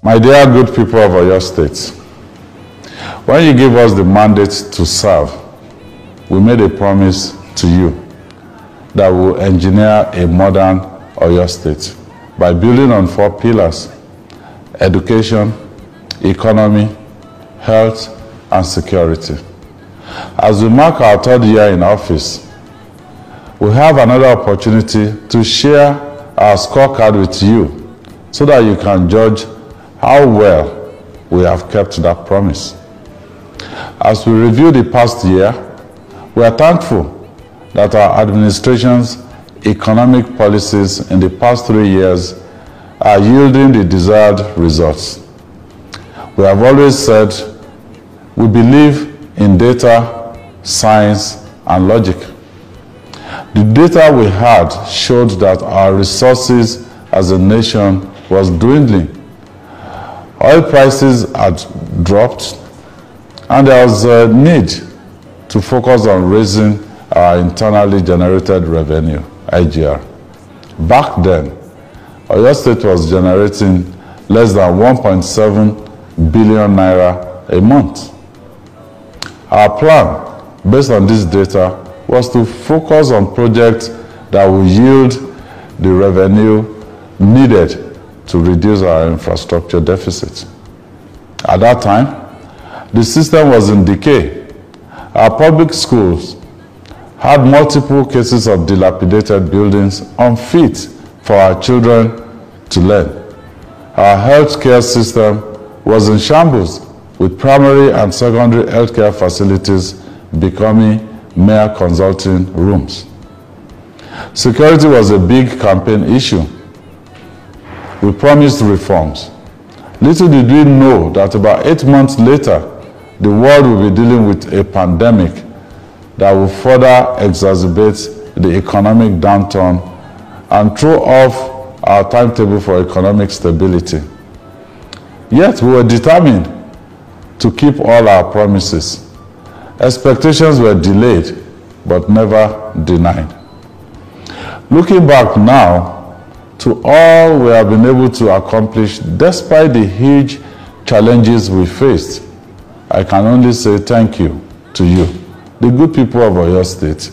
My dear good people of Oyo State, when you give us the mandate to serve, we made a promise to you that we will engineer a modern Oyo State by building on 4 pillars: education, economy, health, and security. As we mark our 3rd year in office, we have another opportunity to share our scorecard with you so that you can judge how well we have kept that promise. As we review the past year, we are thankful that our administration's economic policies in the past 3 years are yielding the desired results. We have always said we believe in data, science, and logic. The data we had showed that our resources as a nation was dwindling. Oil prices had dropped, and there was a need to focus on raising our internally generated revenue, IGR. Back then, Oyo State was generating less than 1.7 billion naira a month. Our plan, based on this data, was to focus on projects that will yield the revenue needed to reduce our infrastructure deficit. At that time, the system was in decay. Our public schools had multiple cases of dilapidated buildings unfit for our children to learn. Our healthcare system was in shambles, with primary and secondary healthcare facilities becoming mere consulting rooms. Security was a big campaign issue. We promised reforms. Little did we know that about 8 months later, the world will be dealing with a pandemic that will further exacerbate the economic downturn and throw off our timetable for economic stability. Yet we were determined to keep all our promises. Expectations were delayed, but never denied. Looking back now, to all we have been able to accomplish despite the huge challenges we faced, I can only say thank you to you, the good people of Oyo State,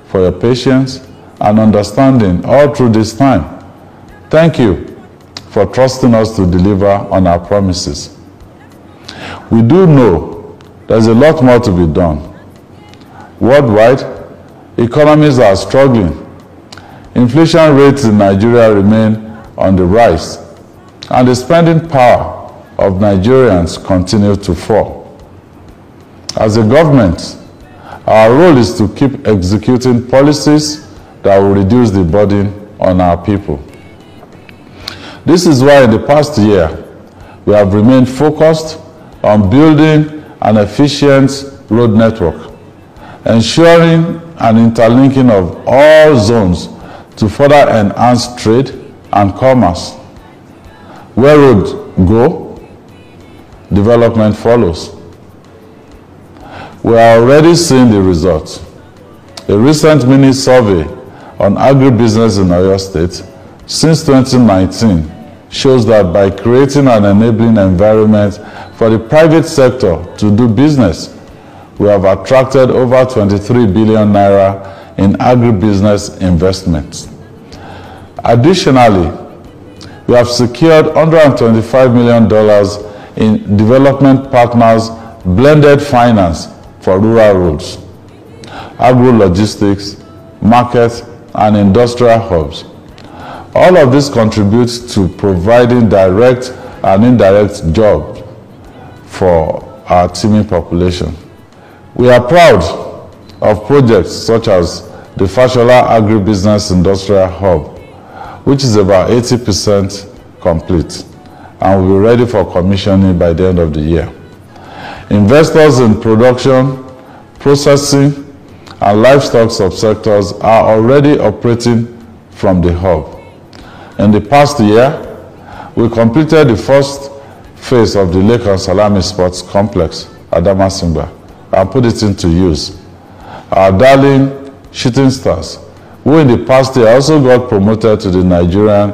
for your patience and understanding all through this time. Thank you for trusting us to deliver on our promises. We do know there's a lot more to be done. Worldwide, economies are struggling. Inflation rates in Nigeria remain on the rise, and the spending power of Nigerians continue to fall. As a government, our role is to keep executing policies that will reduce the burden on our people. This is why in the past year, we have remained focused on building an efficient road network, ensuring an interlinking of all zones to further enhance trade and commerce. Where roads go, development follows. We are already seeing the results. A recent mini survey on agribusiness in Oyo State since 2019 shows that by creating an enabling environment for the private sector to do business, we have attracted over 23 billion naira in agribusiness investments. Additionally, we have secured $125 million in development partners' blended finance for rural roads, agro-logistics, market, and industrial hubs. All of this contributes to providing direct and indirect jobs for our teeming population. We are proud of projects such as the Fashola Agribusiness Industrial Hub, which is about 80% complete and will be ready for commissioning by the end of the year. Investors in production, processing, and livestock subsectors are already operating from the hub. In the past year, we completed the first phase of the Lake and Salami Sports Complex at Damasimba and put it into use. Our darling Shooting Stars, who in the past year also got promoted to the Nigerian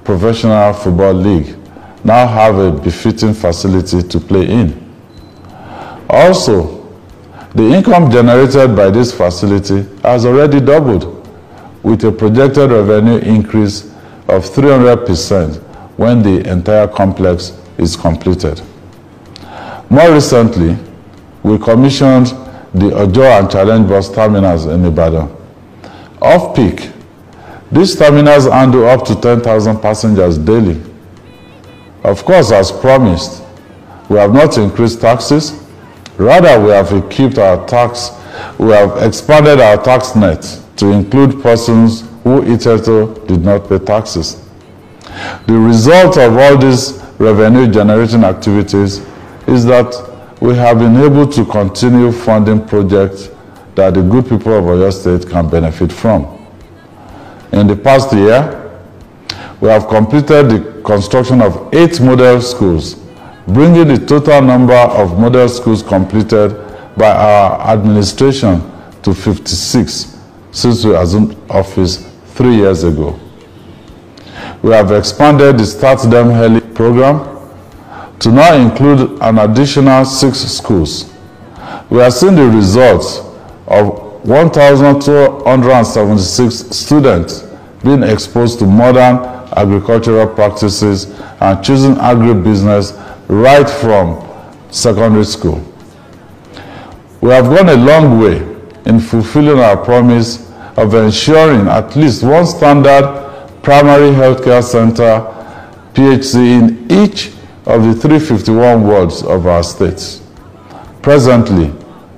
Professional Football League, now have a befitting facility to play in. Also, the income generated by this facility has already doubled, with a projected revenue increase of 300% when the entire complex is completed. More recently, we commissioned the Ojo and Challenge bus terminals in Ibadan. Off-peak, these terminals handle up to 10,000 passengers daily. Of course, as promised, we have not increased taxes. Rather, we have expanded our tax net to include persons who hitherto did not pay taxes. The result of all these revenue-generating activities is that we have been able to continue funding projects that the good people of Oyo State can benefit from. In the past year, we have completed the construction of 8 model schools, bringing the total number of model schools completed by our administration to 56 since we assumed office 3 years ago. We have expanded the Start Them Early program to now include an additional 6 schools. We are seeing the results of 1,276 students being exposed to modern agricultural practices and choosing agribusiness right from secondary school. We have gone a long way in fulfilling our promise of ensuring at least one standard primary healthcare center, PHC, in each of the 351 wards of our states. Presently,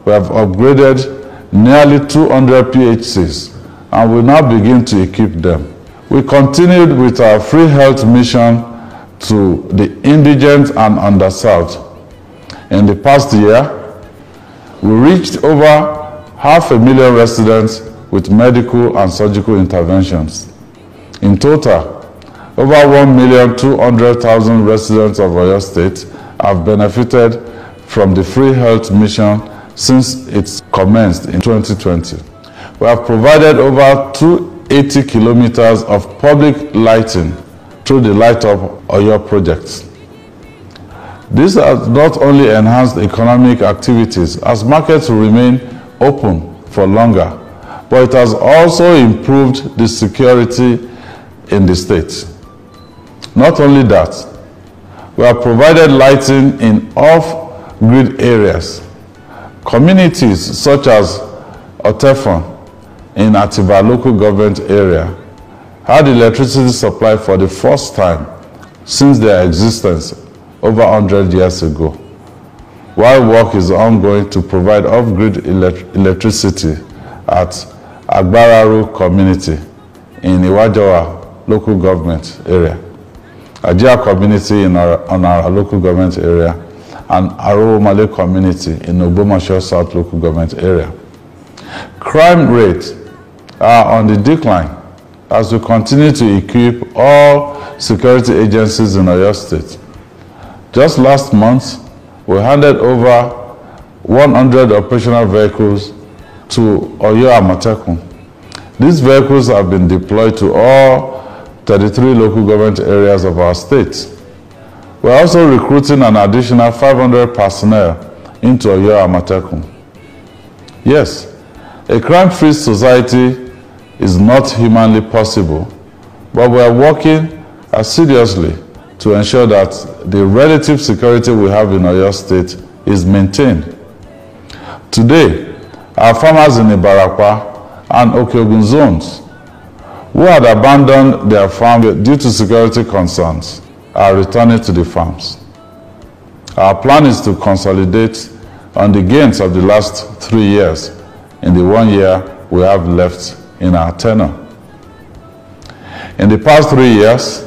we have upgraded nearly 200 PHCs and will now begin to equip them. We continued with our free health mission to the indigent and underserved. In the past year, we reached over 500,000 residents with medical and surgical interventions. In total, over 1,200,000 residents of Oyo State have benefited from the free health mission since it commenced in 2020. We have provided over 280 kilometers of public lighting through the Light Up Oyo projects. This has not only enhanced economic activities as markets will remain open for longer, but it has also improved the security in the state. Not only that, we have provided lighting in off-grid areas. Communities such as Otefon in Atiba local government area had electricity supply for the first time since their existence over 100 years ago, while work is ongoing to provide off-grid electricity at Agbararu community in Iwajawa local government area, Ajia community in our local government area, and Aro Malay community in Ogbomoso South local government area. Crime rates are on the decline as we continue to equip all security agencies in Oyo State. Just last month, we handed over 100 operational vehicles to Oyo Amatekun. These vehicles have been deployed to all 33 local government areas of our state. We are also recruiting an additional 500 personnel into Oyo Amatekun. Yes, a crime-free society is not humanly possible, but we are working assiduously to ensure that the relative security we have in Oyo State is maintained. Today, our farmers in Ibarakwa and Okeogun zones who had abandoned their farm due to security concerns are returning to the farms. Our plan is to consolidate on the gains of the last 3 years in the 1 year we have left in our tenure. In the past 3 years,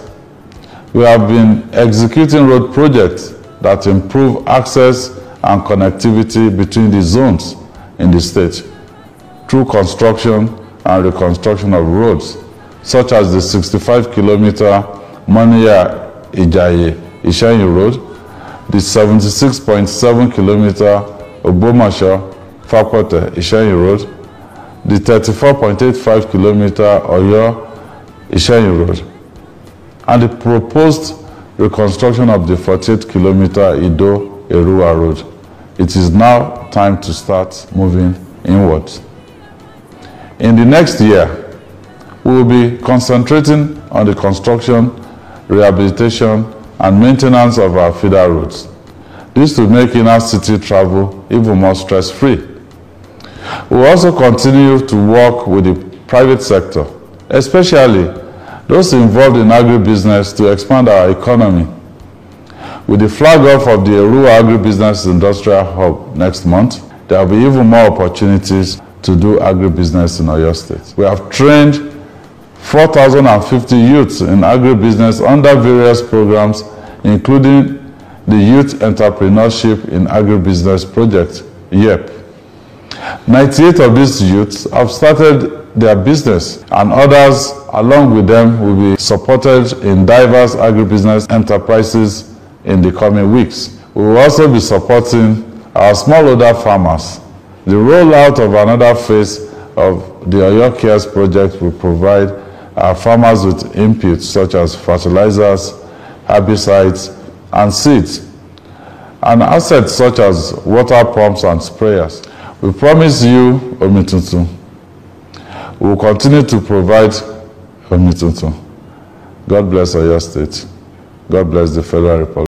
we have been executing road projects that improve access and connectivity between the zones in the state through construction and reconstruction of roads, such as the 65-kilometer Moniya-Ijaye-Ishenyi Road, the 76.7-kilometer Ogbomoso-Fakote-Ishenyi Road, the 34.85-kilometer Oyo-Ishenyi Road, and the proposed reconstruction of the 48-kilometer Ido-Erua road. It is now time to start moving inward. In the next year, we will be concentrating on the construction, rehabilitation, and maintenance of our feeder roads. This will make inner city travel even more stress-free. We will also continue to work with the private sector, especially those involved in agribusiness, to expand our economy. With the flag off of the Erua Agribusiness Industrial Hub next month, there will be even more opportunities to do agribusiness in Oyo State. We have trained 4,050 youths in agribusiness under various programs, including the Youth Entrepreneurship in Agribusiness Project, YEP. 98 of these youths have started their business, and others along with them will be supported in diverse agribusiness enterprises in the coming weeks. We will also be supporting our smallholder farmers. The rollout of another phase of the Oyo Cares project will provide our farmers with inputs such as fertilizers, herbicides, and seeds, and assets such as water pumps and sprayers. We promise you Omituntun. We will continue to provide Omituntun. God bless Oyo State. God bless the Federal Republic.